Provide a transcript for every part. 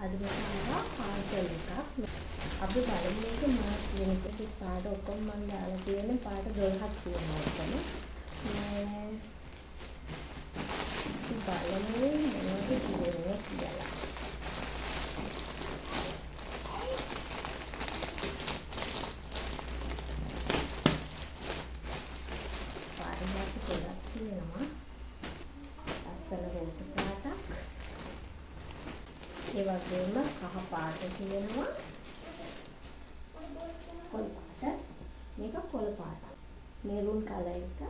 අද මෙතනවා පාටල් එකක්. අපි බලමු මේක මාස් වෙනකෙ පාට ඔක්කොම මම දාලා තියෙන පාට 12ක් තියෙනවා එතන. මේ බලමු මොනවද කියන්නේ කියලා. පාටක් ගොඩක් තියෙනවා. අස්සල රෝස පාටක්. ඒ වගේම කහ පාට තියෙනවා. කොළ පාට. මේක කොළ පාට. මෙරුන් කලර් එක.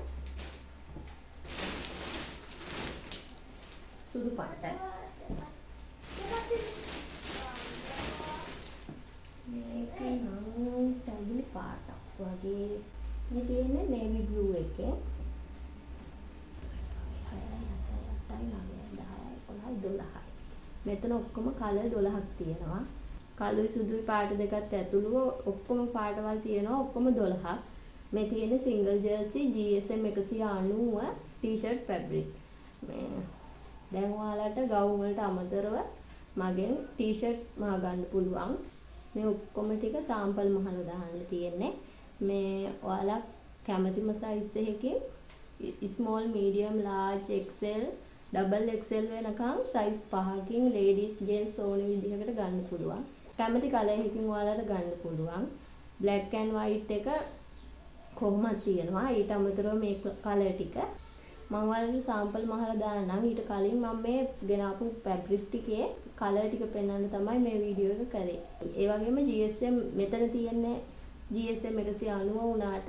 සුදු පාට. මේක නම් තැඹිලි පාටක් වගේ. මේ තියෙන්නේ නේවි බ්ලූ එකේ. 12යි. මෙතන ඔක්කොම කලර් 12ක් තියෙනවා. කළුයි සුදුයි පාට දෙකත් ඇතුළුව ඔක්කොම පාටවල් තියෙනවා. ඔක්කොම 12ක්. මේ තියෙන්නේ single Jersey GSM 190 T-shirt fabric. මේ දැන් ඔයාලට ගවුම් වලට අමතරව මගෙන් ටී-ෂර්ට් මහා ගන්න පුළුවන්. මේ ඔක්කොම ටික සාම්පල් මහලා දාන්න තියෙන්නේ. මේ ඔයාලා කැමතිම සයිස් එකකින් small, medium, large, XL, double XL වෙනකන් සයිස් 5කින් ලේඩීස් ජෙන්ට්ස් ඕන විදිහකට ගන්න පුළුවන්. කැමති කලර් එකකින් ඔයාලට ගන්න පුළුවන්. බ්ලැක් ඇන්ඩ් වයිට් එක කොහොමද තියෙනවා. ඊට අමතරව මේ කලර් ටික මම ඔයාලට සාම්පල් මහලා දාන්නම්. ඊට කලින් මම මේ ගෙනාපු ෆැබ්‍රික් ටිකේ කලර් ටික පෙන්වන්න තමයි මේ වීඩියෝ එක කරේ. ඒ වගේම GSM මෙතන තියෙන්නේ GSM 190 වුණාට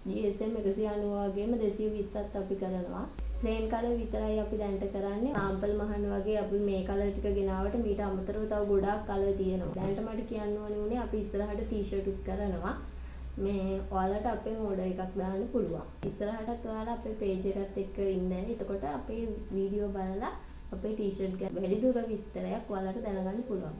GSM 190 වගේම 220ත් අපි කරනවා. ප්ලේන් කලර් විතරයි අපි දැන්ට කරන්නේ. සාම්පල් මහන්න වගේ අපි මේ කලර් ටික ගෙනාවට මීට අමතරව තව ගොඩාක් කලර් තියෙනවා. දැන්ට මට කියන්න ඕනේ උනේ අපි ඉස්සරහට ටී-ෂර්ට් උත් කරනවා. මේ ඔයාලට අපෙන් ඕඩර් එකක් දාන්න පුළුවන්. ඉස්සරහටත් ඔයාලා අපේ පේජ් එකත් එක්ක ඉන්න. එතකොට අපේ වීඩියෝ බලලා අපේ ටී-ෂර්ට් ගැන වැඩිදුර විස්තරයක් ඔයාලට දැනගන්න පුළුවන්.